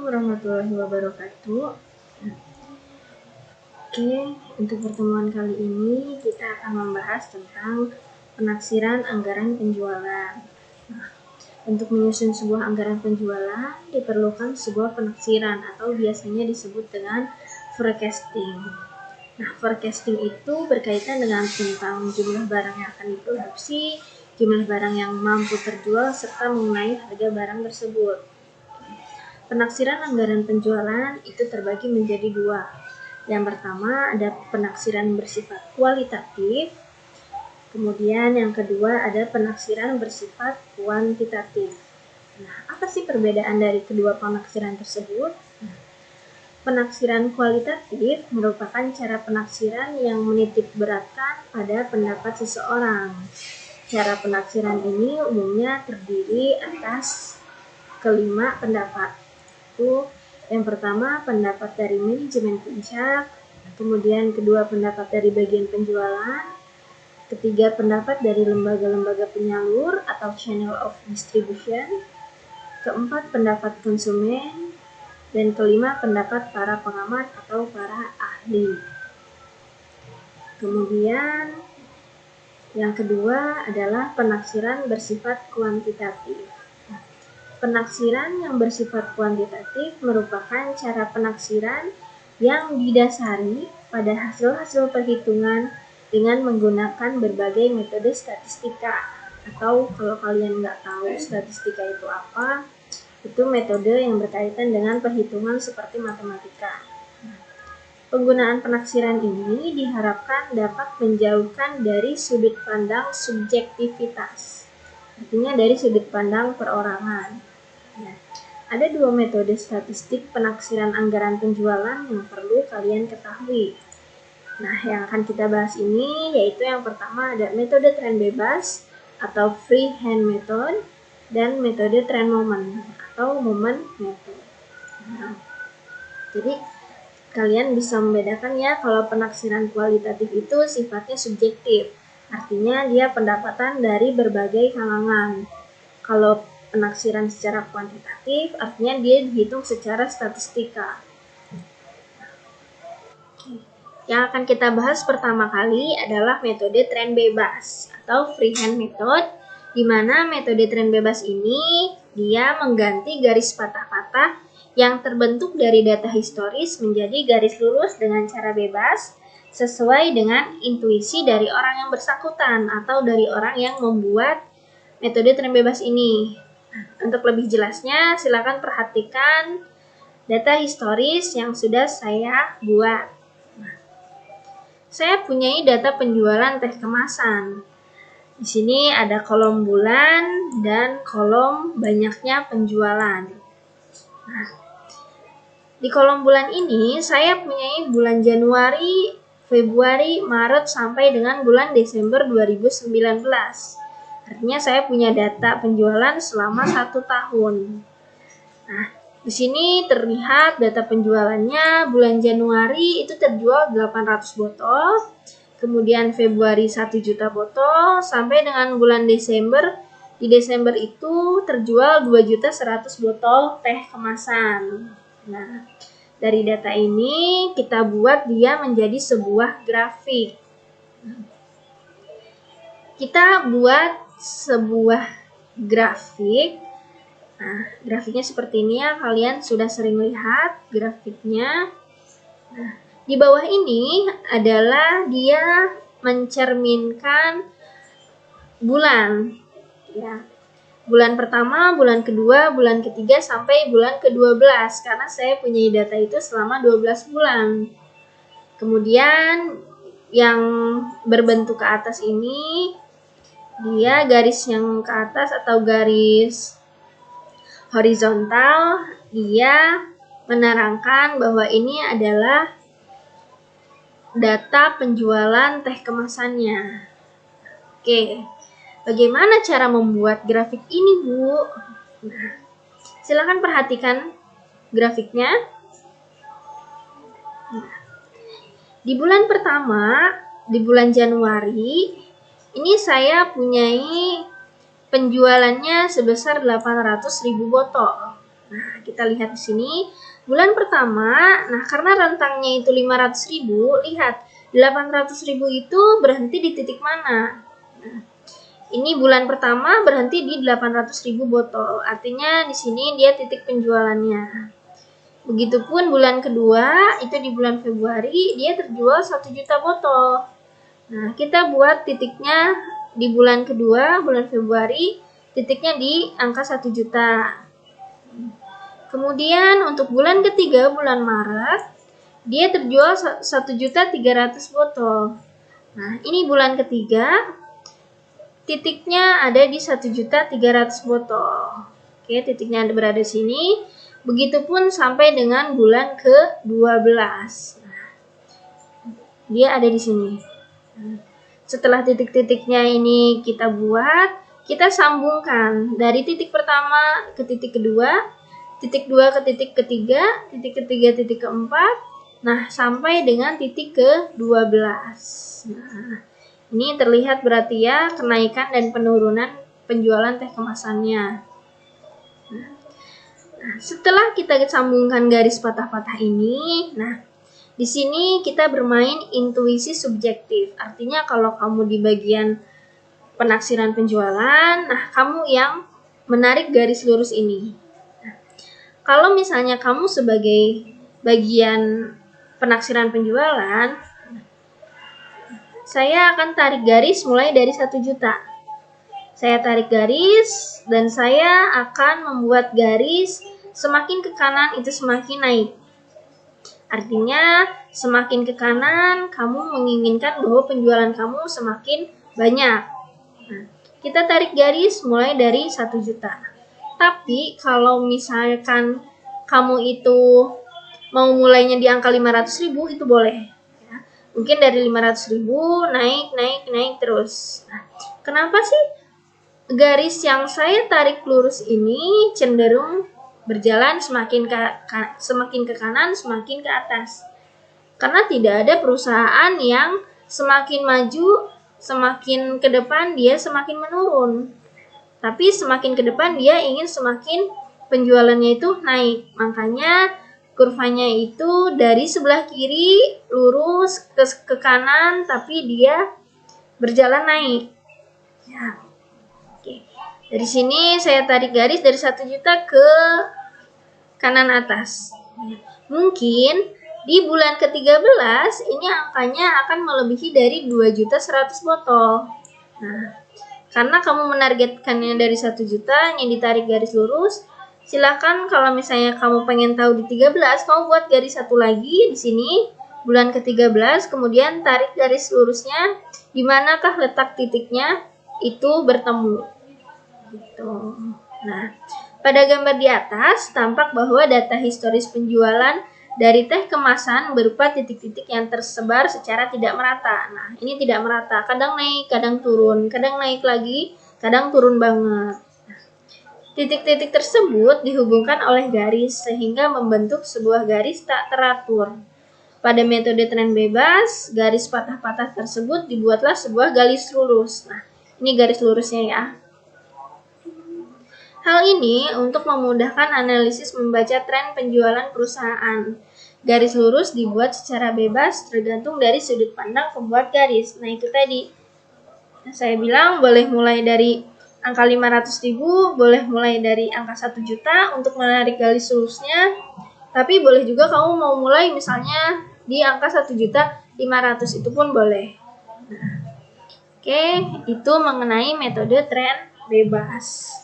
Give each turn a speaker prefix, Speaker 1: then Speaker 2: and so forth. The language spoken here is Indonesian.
Speaker 1: Assalamualaikum warahmatullahi wabarakatuh. Oke, untuk pertemuan kali ini kita akan membahas tentang penaksiran anggaran penjualan. Nah, untuk menyusun sebuah anggaran penjualan diperlukan sebuah penaksiran atau biasanya disebut dengan forecasting. Nah, forecasting itu berkaitan dengan tentang jumlah barang yang akan diproduksi, jumlah barang yang mampu terjual, serta mengenai harga barang tersebut. Penaksiran anggaran penjualan itu terbagi menjadi dua. Yang pertama ada penaksiran bersifat kualitatif, kemudian yang kedua ada penaksiran bersifat kuantitatif. Nah, apa sih perbedaan dari kedua penaksiran tersebut? Penaksiran kualitatif merupakan cara penaksiran yang menitik beratkan pada pendapat seseorang. Cara penaksiran ini umumnya terdiri atas kelima pendapat. Yang pertama pendapat dari manajemen puncak, kemudian kedua pendapat dari bagian penjualan, ketiga pendapat dari lembaga-lembaga penyalur atau channel of distribution, keempat pendapat konsumen, dan kelima pendapat para pengamat atau para ahli. Kemudian yang kedua adalah penaksiran bersifat kuantitatif. Penaksiran yang bersifat kuantitatif merupakan cara penaksiran yang didasari pada hasil-hasil perhitungan dengan menggunakan berbagai metode statistika. Atau kalau kalian nggak tahu statistika itu apa, itu metode yang berkaitan dengan perhitungan seperti matematika. Penggunaan penaksiran ini diharapkan dapat menjauhkan dari sudut pandang subjektivitas, artinya dari sudut pandang perorangan. Nah, ada dua metode statistik penaksiran anggaran penjualan yang perlu kalian ketahui. Nah, yang akan kita bahas ini yaitu yang pertama ada metode tren bebas atau free hand method dan metode tren moment atau moment method. Nah, jadi kalian bisa membedakan ya kalau penaksiran kualitatif itu sifatnya subjektif, artinya dia pendapatan dari berbagai kalangan. Kalau penaksiran secara kuantitatif artinya dia dihitung secara statistika. Yang akan kita bahas pertama kali adalah metode tren bebas atau free hand method, di mana metode tren bebas ini dia mengganti garis patah-patah yang terbentuk dari data historis menjadi garis lurus dengan cara bebas sesuai dengan intuisi dari orang yang bersangkutan atau dari orang yang membuat metode tren bebas ini. Untuk lebih jelasnya, silakan perhatikan data historis yang sudah saya buat. Saya punya data penjualan teh kemasan. Di sini ada kolom bulan dan kolom banyaknya penjualan. Nah, di kolom bulan ini saya punya bulan Januari, Februari, Maret sampai dengan bulan Desember 2019. Artinya saya punya data penjualan selama 1 tahun. Nah, di sini terlihat data penjualannya bulan Januari itu terjual 800 botol, kemudian Februari 1 juta botol, sampai dengan bulan Desember. Di Desember itu terjual 2.100.000 botol teh kemasan. Nah, dari data ini kita buat dia menjadi sebuah grafik. Kita buat sebuah grafik. Nah, grafiknya seperti ini ya, kalian sudah sering lihat grafiknya. Nah, di bawah ini adalah dia mencerminkan bulan. Ya. Bulan pertama, bulan kedua, bulan ketiga sampai bulan ke-12 karena saya punya data itu selama 12 bulan. Kemudian yang berbentuk ke atas ini dia garis yang ke atas atau garis horizontal, dia menerangkan bahwa ini adalah data penjualan teh kemasannya. Oke, bagaimana cara membuat grafik ini, Bu? Nah, silakan perhatikan grafiknya. Nah, di bulan pertama, di bulan Januari, ini saya punyai penjualannya sebesar 800.000 botol. Nah, kita lihat di sini. Bulan pertama, nah karena rentangnya itu 500.000, lihat 800.000 itu berhenti di titik mana? Nah, ini bulan pertama berhenti di 800.000 botol. Artinya di sini dia titik penjualannya. Begitupun bulan kedua, itu di bulan Februari, dia terjual 1 juta botol. Nah, kita buat titiknya di bulan kedua, bulan Februari, titiknya di angka 1 juta. Kemudian untuk bulan ketiga, bulan Maret, dia terjual 1.300.000 botol. Nah, ini bulan ketiga, titiknya ada di 1.300.000 botol. Oke, titiknya berada di sini. Begitupun sampai dengan bulan ke-12. Nah, dia ada di sini. Setelah titik-titiknya ini kita buat, kita sambungkan dari titik pertama ke titik kedua, titik 2 ke titik ketiga, titik ketiga titik keempat, nah sampai dengan titik ke-12. Nah, ini terlihat berarti ya kenaikan dan penurunan penjualan teh kemasannya. Nah, setelah kita sambungkan garis patah-patah ini, nah di sini kita bermain intuisi subjektif. Artinya kalau kamu di bagian penaksiran penjualan, nah kamu yang menarik garis lurus ini. Nah, kalau misalnya kamu sebagai bagian penaksiran penjualan, saya akan tarik garis mulai dari 1 juta. Saya tarik garis dan saya akan membuat garis semakin ke kanan itu semakin naik. Artinya semakin ke kanan kamu menginginkan bahwa penjualan kamu semakin banyak. Nah, kita tarik garis mulai dari 1 juta. Tapi kalau misalkan kamu itu mau mulainya di angka 500.000 itu boleh. Ya. Mungkin dari 500.000 naik terus. Nah, kenapa sih garis yang saya tarik lurus ini cenderung berjalan semakin ke kanan, semakin ke atas? Karena tidak ada perusahaan yang semakin maju, semakin ke depan dia semakin menurun. Tapi semakin ke depan dia ingin semakin penjualannya itu naik. Makanya kurvanya itu dari sebelah kiri lurus ke kanan, tapi dia berjalan naik. Ya. Oke. Dari sini saya tarik garis dari 1 juta ke kanan atas. Mungkin di bulan ke-13 ini angkanya akan melebihi dari 2.100.000 botol. Nah, karena kamu menargetkannya dari 1 juta yang ditarik garis lurus, silakan kalau misalnya kamu pengen tahu di 13, kamu buat garis satu lagi di sini bulan ke-13, kemudian tarik garis lurusnya di manakah letak titiknya itu bertemu. Gitu. Nah, pada gambar di atas tampak bahwa data historis penjualan dari teh kemasan berupa titik-titik yang tersebar secara tidak merata. Nah, ini tidak merata, kadang naik, kadang turun, kadang naik lagi, kadang turun banget. Titik-titik tersebut dihubungkan oleh garis sehingga membentuk sebuah garis tak teratur. Pada metode tren bebas, garis patah-patah tersebut dibuatlah sebuah garis lurus. Nah, ini garis lurusnya ya. Hal ini untuk memudahkan analisis membaca tren penjualan perusahaan. Garis lurus dibuat secara bebas tergantung dari sudut pandang pembuat garis. Nah, itu tadi. Saya bilang boleh mulai dari angka 500.000, boleh mulai dari angka 1 juta untuk menarik garis lurusnya. Tapi boleh juga kamu mau mulai misalnya di angka 1.500.000 itu pun boleh. Nah, oke, itu mengenai metode tren bebas.